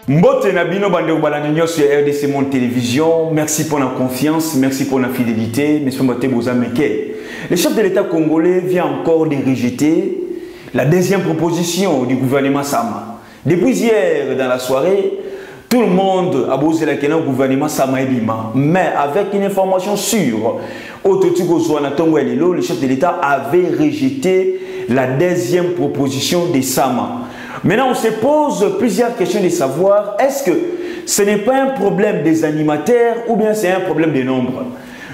Mbote Nabino Bandeo Balanigno sur RDC Monde Télévision. Merci pour la confiance, merci pour la fidélité. Monsieur Mbote Bozameke. Le chef de l'État congolais vient encore de rejeter la deuxième proposition du gouvernement Sama. Depuis hier dans la soirée, tout le monde a posé la question au gouvernement Sama Ebima, mais avec une information sûre. Le chef de l'État avait rejeté la deuxième proposition de Sama. Maintenant, on se pose plusieurs questions de savoir, est-ce que ce n'est pas un problème des animateurs ou bien c'est un problème de nombre?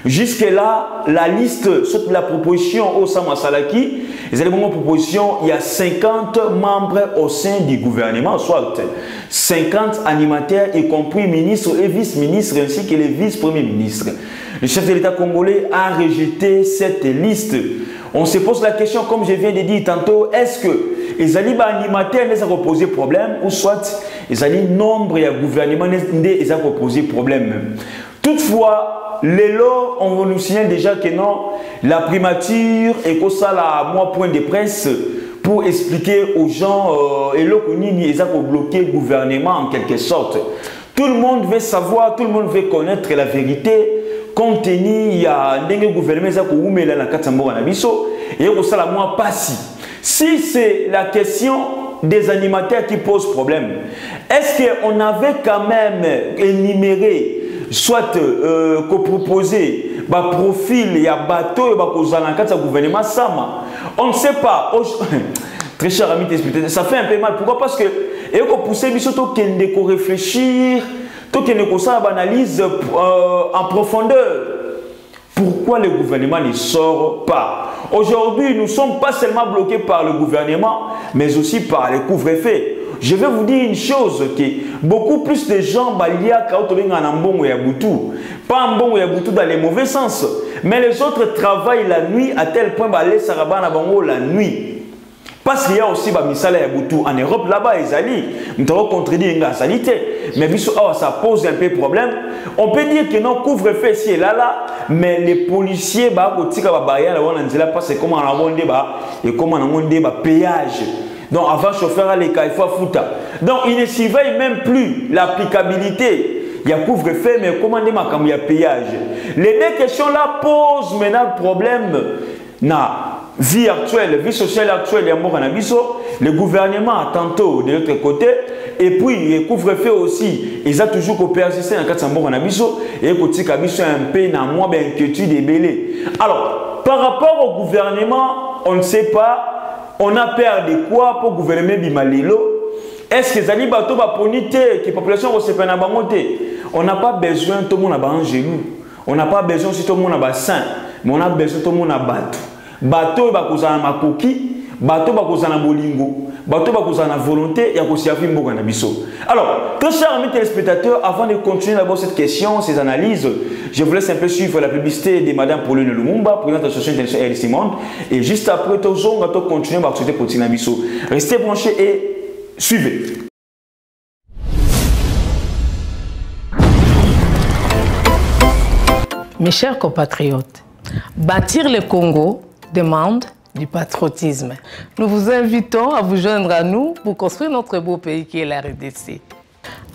Jusque-là, la liste, soit la proposition au Sama Salaki, les éléments de proposition, il y a 50 membres au sein du gouvernement, soit 50 animateurs, y compris ministres et vice-ministres, ainsi que les vice-premiers ministres. Le chef de l'État congolais a rejeté cette liste. On se pose la question, comme je viens de dire tantôt, est-ce que les animateurs ont posé problème ou soit les nombre et gouvernement ont posé problème? Toutefois, les lots, on nous signale déjà que non, la primature est comme ça, moi, point de presse pour expliquer aux gens, ils ont bloqué le gouvernement en quelque sorte. Tout le monde veut savoir, tout le monde veut connaître la vérité. Compte tenu, il y a un gouvernement qui a été la Katsambo Nabiso et ça la moi passi. Si c'est la question des animateurs qui pose problème, est-ce qu'on avait quand même énuméré, soit proposé, profil, il y a bateau, il y a gouvernement Sama? On ne sait pas. Très cher ami, ça fait un peu mal. Pourquoi? Parce que il faut pousser il faut réfléchir, il faut analyse en profondeur. Pourquoi le gouvernement ne sort pas? Aujourd'hui, nous ne sommes pas seulement bloqués par le gouvernement, mais aussi par les couvre-feux. Je vais vous dire une chose, que beaucoup plus de gens pas en bon Yabutu dans les mauvais sens, mais les autres travaillent la nuit à tel point la nuit. Parce qu'il y a aussi Misala Yabutu en Europe, là-bas, ils ont contredit la sanité. Mais ça pose un peu de problème. On peut dire que non, couvre-feu ici et là, mais les policiers, parce que comment on a péage. Donc avant chauffeur à l'école, il faut foutre. Donc il ne surveille même plus l'applicabilité. Il y a couvre-feu, mais comment il y a péage. Les deux questions là posent maintenant problème. Vie actuelle, vie sociale actuelle, il y a le gouvernement tantôt de l'autre côté, et puis le couvre-feu aussi, ils ont toujours persisté dans le cas et ils ont un peu d'inquiétude et belé. Alors, par rapport au gouvernement, on ne sait pas, on a peur de quoi pour gouverner Bimalilo? Est-ce que les bateaux que la population va se faire? On n'a pas besoin de tout le monde à genou, on n'a pas besoin de tout le monde à bassin, mais on a besoin de tout le monde à bateau. Bateau bakozana makoki, bateau bakozana bolingo, bateau bakozana volonté et akosiafi mboka na biso. Alors, très chers amis téléspectateurs, avant de continuer d'abord cette question, ces analyses, je vous laisse un peu suivre la publicité de Madame Pauline Lumumba, présidente de l'association internationale RDC Monde, et juste après, tout on va continuer à souhaiter pour na biso. Restez branchés et suivez. Mes chers compatriotes, bâtir le Congo demande du patriotisme. Nous vous invitons à vous joindre à nous pour construire notre beau pays qui est la RDC.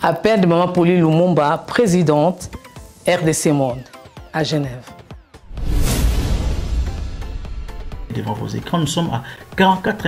Appel de Maman Pauline Lumumba, présidente RDC Monde, à Genève. Devant vos écrans, nous sommes à 44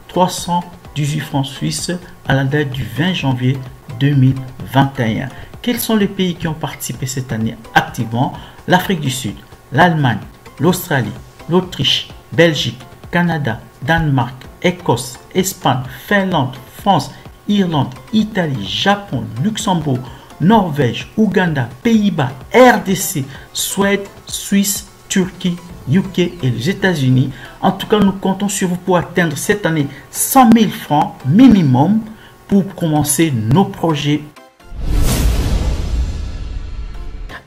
318 francs suisses à la date du 20 janvier 2021. Quels sont les pays qui ont participé cette année activement? L'Afrique du Sud, l'Allemagne, l'Australie, l'Autriche, Belgique, Canada, Danemark, Écosse, Espagne, Finlande, France, Irlande, Italie, Japon, Luxembourg, Norvège, Ouganda, Pays-Bas, RDC, Suède, Suisse, Turquie, UK et les États-Unis. En tout cas, nous comptons sur vous pour atteindre cette année 100 000 francs minimum pour commencer nos projets.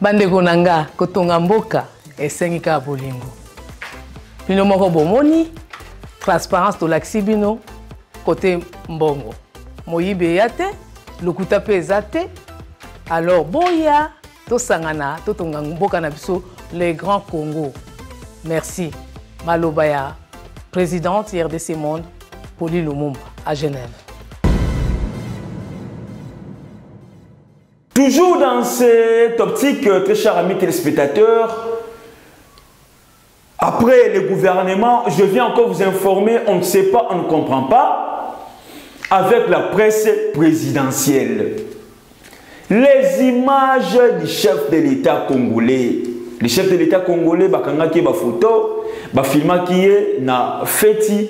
Bandeko nanga kotonga mboka esengika bolingo. Bino moko bomoni transparence tolakisi bino côté mbongo. Moyibe yate, lokuta pe ezate. Alors boya tosangana totonga mboka na biso le Grand Congo. Merci. Malobaya, présidente RDC Monde, Pauline Lumumba à Genève. Toujours dans cette optique, très chers amis téléspectateurs, après le gouvernement, je viens encore vous informer, on ne sait pas, on ne comprend pas, avec la presse présidentielle. Les images du chef de l'État congolais. Le chef de l'État congolais, bakangaki ba photo, ba filmaki na feti,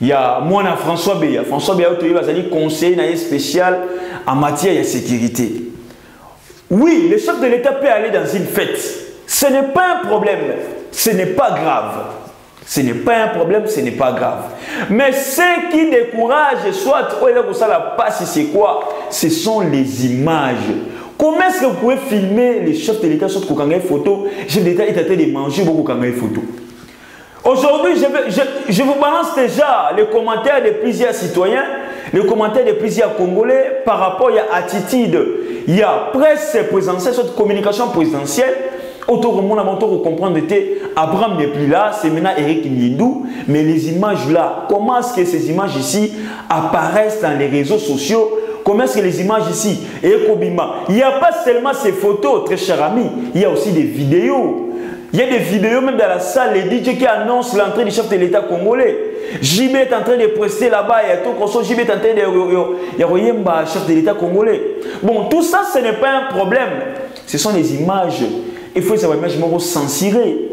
il y a moi François Beya. François Beya est conseiller spécial en matière de sécurité. Oui, le chef de l'État peut aller dans une fête. Ce n'est pas un problème. Ce n'est pas grave. Ce n'est pas un problème, ce n'est pas grave. Mais ce qui décourage, soit, c'est quoi? Ce sont les images. Comment est-ce que vous pouvez filmer les chefs de l'État sur une photo? Le chef de l'État est en train de manger beaucoup de photos. Aujourd'hui, je vous balance déjà les commentaires de plusieurs citoyens, les commentaires de plusieurs Congolais par rapport à l'attitude. Il y a presse présidentielle, cette communication présidentielle. Autour de mon aventure, vous comprenez que Abraham n'est plus là, c'est maintenant Eric Nyindou. Mais les images là, comment est-ce que ces images ici apparaissent dans les réseaux sociaux? Comment est-ce que les images ici, il n'y a pas seulement ces photos, très chers amis, il y a aussi des vidéos. Il y a des vidéos même dans la salle, les DJ qui annoncent l'entrée du chef de l'État congolais. JB est en train de prester là-bas, et tout comme ça, JB est en train de chef de l'État congolais. Bon, tout ça, ce n'est pas un problème. Ce sont des images. Il faut savoir, les images censurées.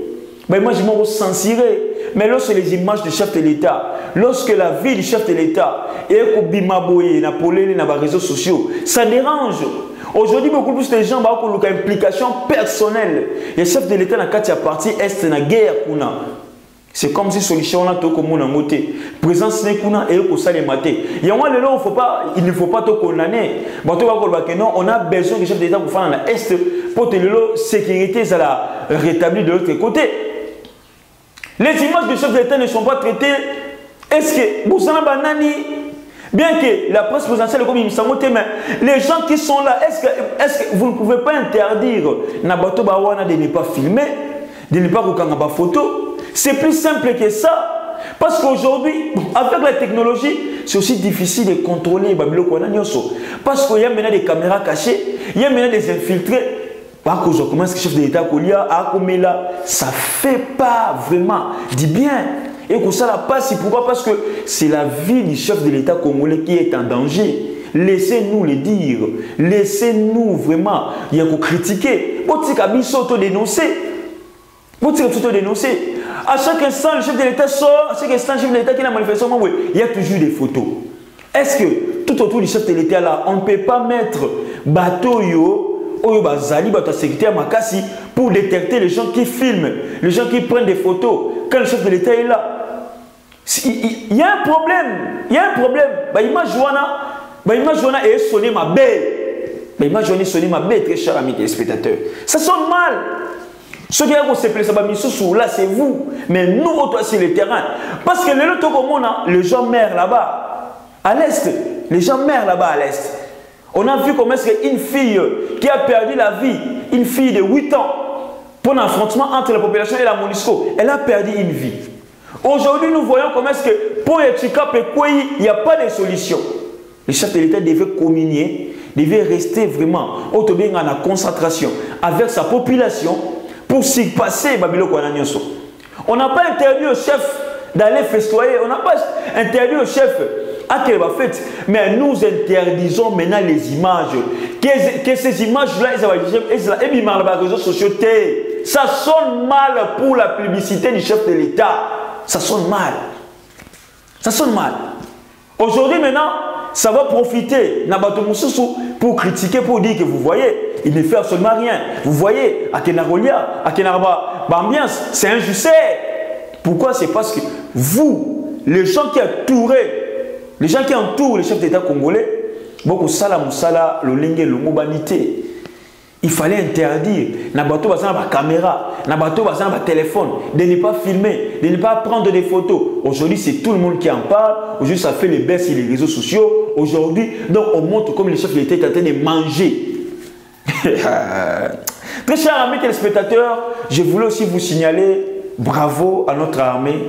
Mais lorsque les images du chef de l'État, lorsque la vie du chef de l'État est comme Bimaboye, Napoléon, dans les réseaux sociaux, ça dérange. Aujourd'hui, beaucoup plus de gens ont une implication personnelle. Le chef de l'État n'a qu'à partie est dans la guerre. C'est comme si solution là tout comme on a moté. Présence n'est qu'on a et qu'on s'allait mater. Il y a un moment il ne faut pas te condamner. On a besoin du chef de l'État pour faire dans l'Est pour que la sécurité soit rétablie de l'autre côté. Les images du chef de l'État ne sont pas traitées. Est-ce que vous avez banani? Bien que la presse présidentielle est comme il me semble, mais les gens qui sont là, est-ce que vous ne pouvez pas interdire Nabato Bawana de ne pas filmer, de ne pas regarder ma photo? C'est plus simple que ça. Parce qu'aujourd'hui, avec la technologie, c'est aussi difficile de contrôler les Babylon. Parce qu'il y a maintenant des caméras cachées, il y a maintenant des infiltrés. Par contre, comment est-ce que le chef de l'État ça ne fait pas vraiment du bien. Et que ça la passe, pourquoi? Parce que c'est la vie du chef de l'État congolais qui est en danger. Laissez-nous le dire. Laissez-nous vraiment. Il y a qu'à critiquer. Vous dénoncer. À chaque instant, le chef de l'État sort. À chaque instant, le chef de l'État qui a manifesté, il y a toujours des photos. Est-ce que tout autour du chef de l'État là, on ne peut pas mettre bateau pour détecter les gens qui filment, les gens qui prennent des photos quand le chef de l'État est là? Il y a un problème. Il y a un problème. Image Joana est sonné ma belle. Image Joana est sonné ma belle, très chers amis téléspectateurs. Ça sonne mal. Ceux qui ont se plaisent, là, c'est vous. Mais nous, c'est le terrain. Parce que les gens meurent là-bas, à l'Est. Les gens meurent là-bas, à l'Est. On a vu comment est-ce qu'une fille qui a perdu la vie, une fille de 8 ans, pour un affrontement entre la population et la MONUSCO, elle a perdu une vie. Aujourd'hui, nous voyons comment est-ce que pour Etika Pekouyi, il n'y a pas de solution. Le chef de l'État devait communier, devait rester vraiment en concentration avec sa population pour s'y passer Babylon Kwananyoso. On n'a pas interdit au chef d'aller festoyer, on n'a pas interdit au chef à quelle va faire, mais nous interdisons maintenant les images. Que ces images-là, elles sont dans les réseaux sociaux. Ça sonne mal pour la publicité du chef de l'État. Ça sonne mal. Ça sonne mal. Aujourd'hui, maintenant, ça va profiter pour critiquer, pour dire que vous voyez, il ne fait absolument rien. Vous voyez, à Kenarolia, à Kenaraba, ambiance, c'est injuste. Pourquoi? C'est parce que vous, les gens qui entourent le chef d'État congolais, beaucoup sala musala, l'olingue, l'homobanité. Il fallait interdire, nabato basana ba caméra, nabato basana ba téléphone, de ne pas filmer, de ne pas prendre des photos. Aujourd'hui, c'est tout le monde qui en parle. Aujourd'hui, ça fait les baisses sur les réseaux sociaux. Aujourd'hui, donc on montre comme le chef de l'État est en train de manger. Très chers amis téléspectateurs, je voulais aussi vous signaler, bravo à notre armée,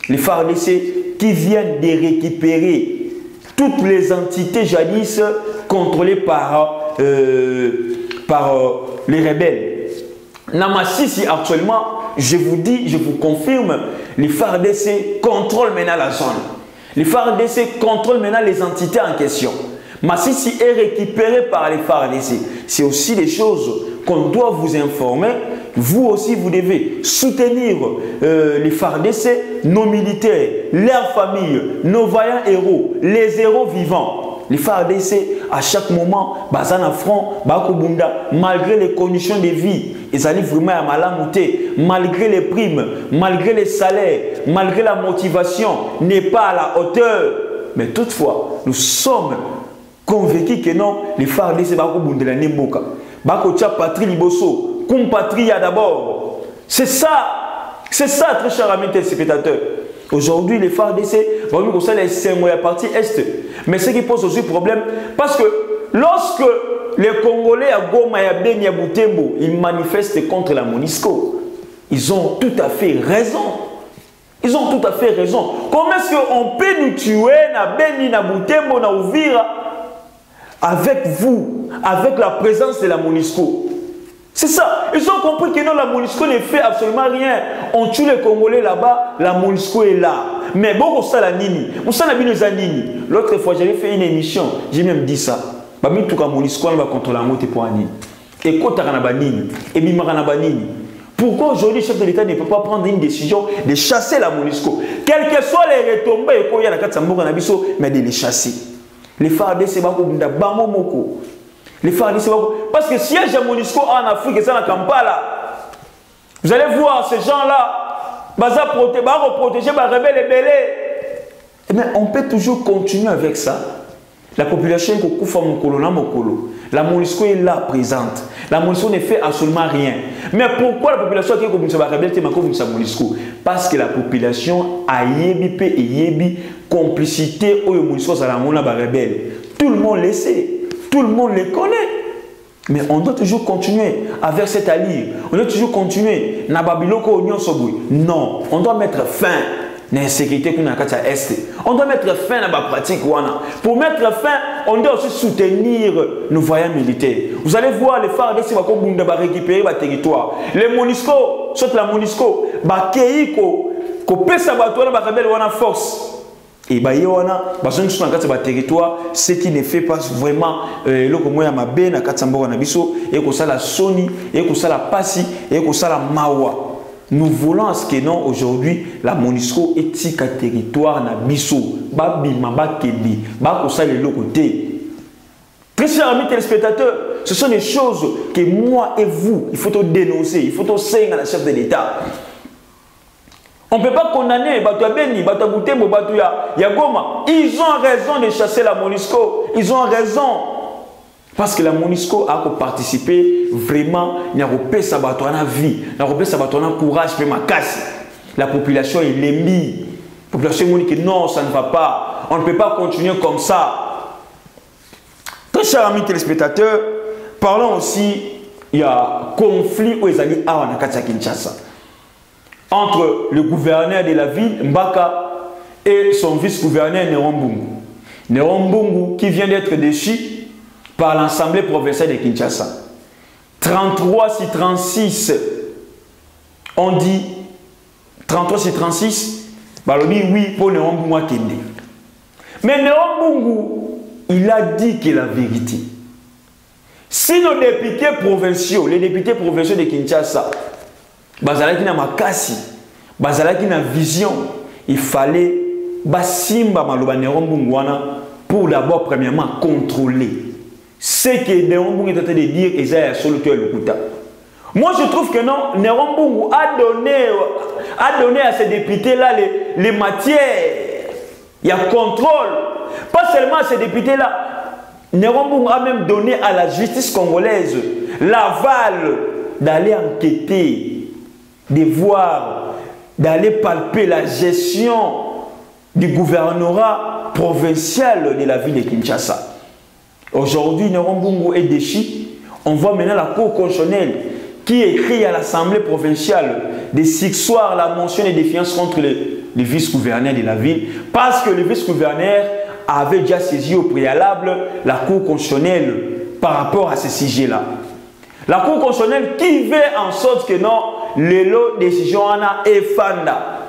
les FARDC qui viennent de récupérer toutes les entités jadis contrôlées par les rebelles. Namasisi, actuellement, je vous dis, je vous confirme, les FARDC contrôlent maintenant la zone. Les FARDC contrôlent maintenant les entités en question. Massissi est récupéré par les FARDC. C'est aussi des choses qu'on doit vous informer. Vous aussi, vous devez soutenir les FARDC, nos militaires, leurs familles, nos vaillants héros, les héros vivants. Les FARDC, à chaque moment, bazan à front, bakubunda, malgré les conditions de vie, ils allaient vraiment à malamouté, malgré les primes, malgré les salaires, malgré la motivation, n'est pas à la hauteur. Mais toutefois, nous sommes convaincus que non, les FARDC bakubunda la nemboka, bakocha patrie liboso, compatria d'abord. C'est ça, très cher ami téléspectateur. Aujourd'hui, les FARDC vont nous conseiller la partie Est. Mais ce qui pose aussi problème, parce que lorsque les Congolais à Goma et à Beni à Butembo, ils manifestent contre la MONUSCO, ils ont tout à fait raison. Ils ont tout à fait raison. Comment est-ce qu'on peut nous tuer à Beni, à Butembo, à Uvira, avec vous, avec la présence de la MONUSCO? C'est ça. Ils ont compris que non, la MONUSCO ne fait absolument rien. On tue les Congolais là-bas, la MONUSCO est là. Mais bon, on sait la nini. On sait la nini. L'autre fois, j'avais fait une émission, j'ai même dit ça. Bah, mais tout cas, MONUSCO, on va contrôler la moitié pour Anini. Et quand on a nini, et Bimaranabani. Pourquoi aujourd'hui, le chef de l'État ne peut pas prendre une décision de chasser la MONUSCO? Quelles que soient les retombées, il y a la carte Samboka Nabiso, mais de les chasser. Les FARDC, c'est pas comme Bango Moko. Les FARDC, parce que si il y a MONUSCO en Afrique et ça en Kampala, vous allez voir ces gens-là, protéger, rebelles et belés. Mais on peut toujours continuer avec ça. La population la MONUSCO est là présente. La MONUSCO ne fait absolument rien. Mais pourquoi la population qui est MONUSCO? Parce que la population a yebi complicité au MONUSCO rebelle. Tout le monde le sait. Tout le monde les connaît. Mais on doit toujours continuer avec cette alliance. On doit toujours continuer. Non, on doit mettre fin à l'insécurité qu'on a à l'Est. On doit mettre fin à la pratique. Pour mettre fin, on doit aussi soutenir nos voyants militaires. Vous allez voir les FARDC qui vont récupérer le territoire. Les MONUSCO, sauf la MONUSCO, force. Et territoire, ce qui ne fait pas vraiment la Sony, la Passi, la Mawa. Nous voulons à ce que non, aujourd'hui, la MONUSCO est un territoire na biso, Très chers amis téléspectateurs, ce sont des choses que moi et vous, il faut dénoncer, il faut signer à la chef de l'État. On ne peut pas condamner Beni, Butembo, Goma. Ils ont raison de chasser la MONUSCO. Ils ont raison. Parce que la MONUSCO a participé vraiment, il y a un vie, il y a un courage, la population est l'ennemi. La population dit que non, ça ne va pas. On ne peut pas continuer comme ça. Très chers amis téléspectateurs, parlons aussi, il y a un conflit où ils allaient à Kinshasa. Entre le gouverneur de la ville, Mbaka, et son vice-gouverneur Nerombungu. Nerombungu qui vient d'être déchu par l'Assemblée provinciale de Kinshasa. 33 sur 36, on dit 33 sur 36, oui pour Nerombungu Akende. Mais Nerombungu, il a dit que la vérité. Si nos députés provinciaux, les députés provinciaux de Kinshasa, bazalaki na makasi, bazalaki na vision, il fallait basimba maloba Nerombungu wana pour d'abord premièrement contrôler ce que Nerombungu est en train de dire et ça sur le cœur le kuta. Moi je trouve que non, Nerombungu a donné à ces députés là les matières, il y a contrôle, pas seulement à ces députés là. Nerombungu a même donné à la justice congolaise l'aval d'aller enquêter, de voir, d'aller palper la gestion du gouvernorat provincial de la ville de Kinshasa. Aujourd'hui, Nerombungu est déchu. On voit maintenant la Cour constitutionnelle qui écrit à l'Assemblée provinciale de succéder la mention de défiance contre le vice-gouverneur de la ville parce que le vice-gouverneur avait déjà saisi au préalable la Cour constitutionnelle par rapport à ce sujet-là. La Cour constitutionnelle qui veut en sorte que non, les décisions ana efanda.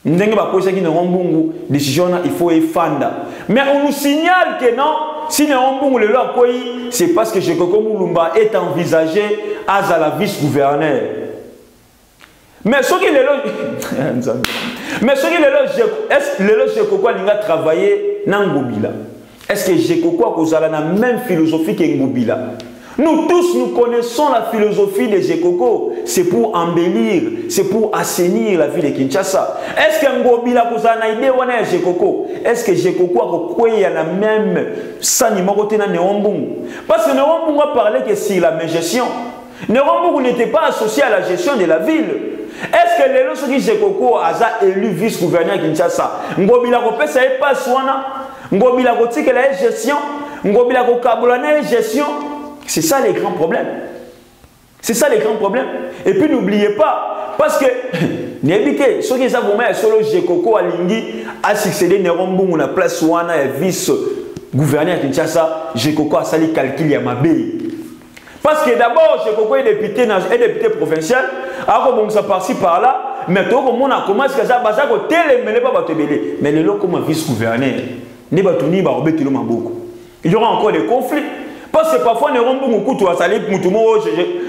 Ndenge ba kosa ki ne rombungu décision il faut efanda. Mais on nous signale que non, si ne rombungu le loi koyi, c'est parce que Jekoko Mulumba est envisagé à la vice-gouverneur. Mais ce qui est mais ce qui est est-ce que le Jekoko a travaillé dans Ngobila? Est-ce que Jekoko a la même philosophie que Ngobila? Nous tous, nous connaissons la philosophie de Jekoko. C'est pour embellir, c'est pour assainir la ville de Kinshasa. Est-ce que Ngobila a une idée de Jekoko? Est-ce que Jekoko a la même saniment côté de Nerombungu? Parce que Nerombungu a parlé que si la gestion, Nerombungu n'était pas associé à la gestion de la ville. Est-ce que les gens qui Jekoko a élu vice-gouverneur Kinshasa? Ngobila a fait pas soina, Ngobila a fait la gestion, Ngobila a la gestion. C'est ça les grands problèmes. C'est ça les grands problèmes. Et puis n'oubliez pas, parce que n'habitez, ceux qui savent vraiment solo Jekoko Alingi a succédé Nerombungu na place wana et vice-gouverneur Kinshasa, Jekoko a sali calcul ya mabe. Parce que d'abord Jekoko est député provincial, alors bon ça par-ci par-là, mais tout le monde a commencé à ça basa ko télé mais pas batebele, mais le comme vice-gouverneur, ne batuni ba obetilo maboko. Il y aura encore des conflits. Parce que parfois, nous avons beaucoup de choses.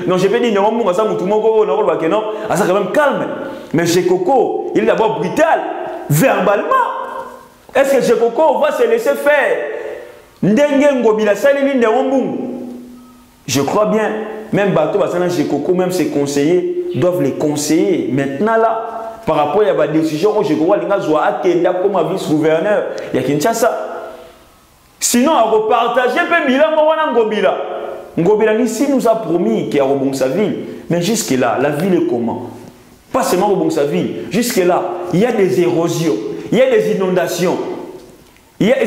Non, je peux dire, nous avons beaucoup de choses. Non, c'est quand même calme. Mais Jekoko, il est d'abord brutal, verbalement. Est-ce que Jekoko va se laisser faire? Je crois bien. Même Bato, Jekoko, même ses conseillers doivent les conseiller. Maintenant, là, par rapport à la décision où Jekoko a comme vice-gouverneur, il y a Kinshasa. Sinon, on va partager un peu bilan Ngobila. Ngobila ici nous a promis qu'il y a sa ville. Mais jusque-là, la ville est comment? Pas seulement sa ville. Jusque-là, il y a des érosions, il y a des inondations. Il y a un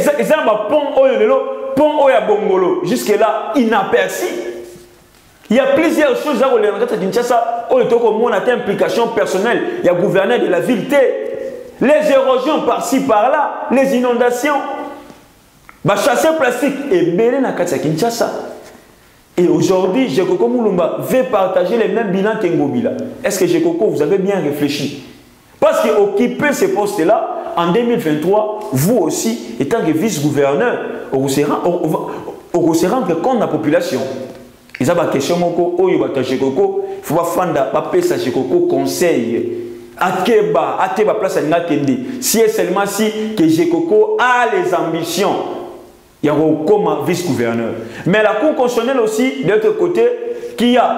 pont à Bongolo. Jusque-là, inaperçu. Il y a plusieurs choses à Kinshasa. On a une implication personnelle. Il y a le gouverneur de la ville. Les érosions par-ci, par-là. Les inondations. Chasser plastique et belé na Kinshasa. Et aujourd'hui, Jekoko Mulumba veut partager les mêmes bilans qu'Ngobila. Est-ce que Jekoko, vous avez bien réfléchi? Parce qu'occuper ces postes-là, en 2023, vous aussi, étant que vice-gouverneur, vous se rendre compte de la population. Ils ont une question, il faut pas faire Jekoko conseil. Akeba place à Kende. Si et seulement si que Jekoko a les ambitions. Il y a comme vice-gouverneur. Mais la Cour constitutionnelle aussi, de l'autre côté, qui a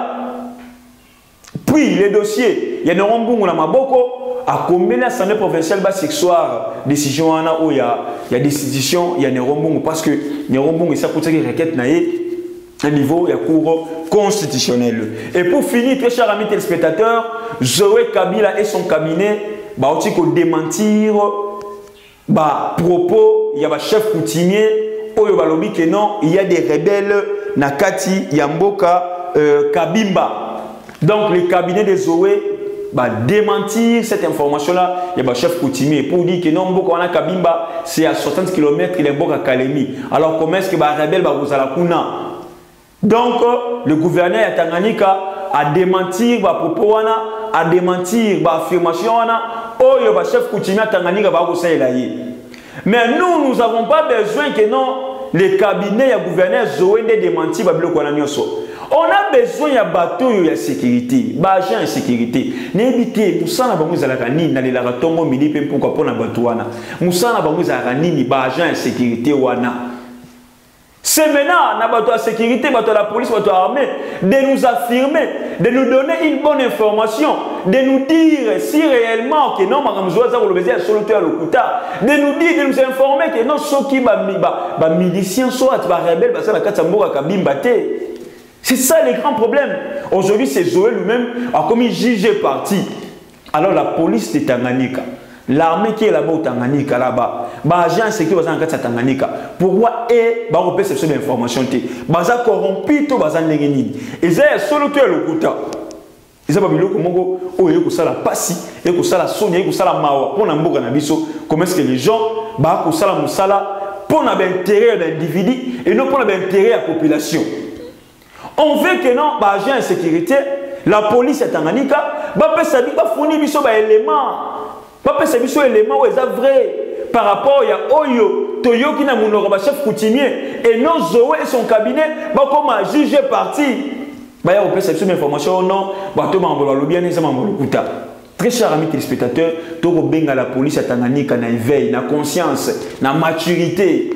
pris les dossiers, il y a Nerombungu na Maboko, à combien l'Assemblée provinciale va sexuar décision où il y a des décisions, il y a Nerombungu, parce que Nerombungu, ça pour ça qu'il requête à niveau de la Cour constitutionnelle. Et pour finir, très chers amis téléspectateurs, Zoé Kabila et son cabinet va aussi démentir propos, il y a un chef coutumier. Il y a des rebelles Nakati, Yamboka, Kabimba. Donc le cabinet des Zoé va démentir cette information-là. Il y a un chef coutumier pour dire que non, Mboka Kabimba, c'est à 60 km il est Mboka Kalemi. Alors comment est-ce que les rebelles vont vous la? Donc le gouverneur de Tanganyika a démenti propos, a démenti l'affirmation. Oh, il y a un chef coutumier de Tanganyika va vous la. Mais nous n'avons pas besoin que non, les cabinets et gouverneurs Zoé ne démentir. On a besoin de bateau de sécurité, d'agents de sécurité. N'évitez, nous sommes à la canine, dans les laratongo, mini, pourquoi pas dans Batouana. Nous sommes à la canine, d'agents de sécurité. C'est maintenant, dans la sécurité, dans la police, dans l'armée, de nous affirmer, de nous donner une bonne information, de nous dire si réellement que non, de nous dire, de nous informer que non, ceux qui sont miliciens, soit rebelles, c'est ça les grands problèmes. Aujourd'hui, c'est Zoé lui-même a commis jugé parti. Alors la police de Tanganyika, l'armée qui est là-bas au Tanganyika, là-bas, l'agent sécurité qui est Tanganyika, pourquoi est ba réception d'information té baza corrompu to baza ndengeni ezaya solo to le kuta ezaba biloko moko oyo ko sala pasi et ko sala sonia ko sala mawa pona mboka na biso. Comment est-ce que les gens ba ko sala musala pour l'intérêt de l'individu et non pour l'intérêt de la population. On veut que non, l'agent de sécurité, la police est en Tanganyika, va fournir des éléments où ils sont vrais par rapport à Oyo, Toyo qui n'a mon chef coutumier et non Zoé et son cabinet, va comme juge parti. Il y a une information non, très chers amis téléspectateurs, tout benga la police à Tanganyika na éveil, na conscience, na maturité.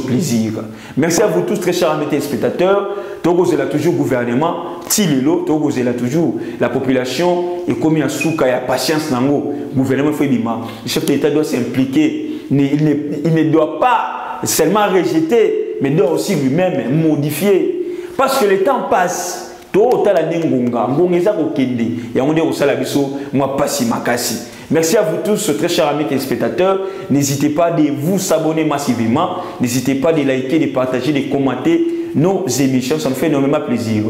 Plaisir. Merci à vous tous, très chers amis téléspectateurs. Togo c'est là toujours gouvernement, Tilelo, Togo c'est là toujours la population et comme il y a souka, il y a patience nango. Gouvernement fait bima. Le chef d'État doit s'impliquer. Il ne doit pas seulement rejeter, mais doit aussi lui-même modifier. Parce que le temps passe. Merci à vous tous, très chers amis téléspectateurs. N'hésitez pas de vous abonner massivement. N'hésitez pas de liker, de partager, de commenter nos émissions. Ça nous fait énormément plaisir.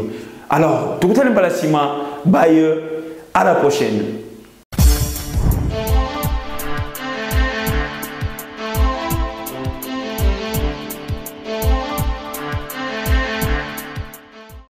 Alors, tout le monde, à la prochaine.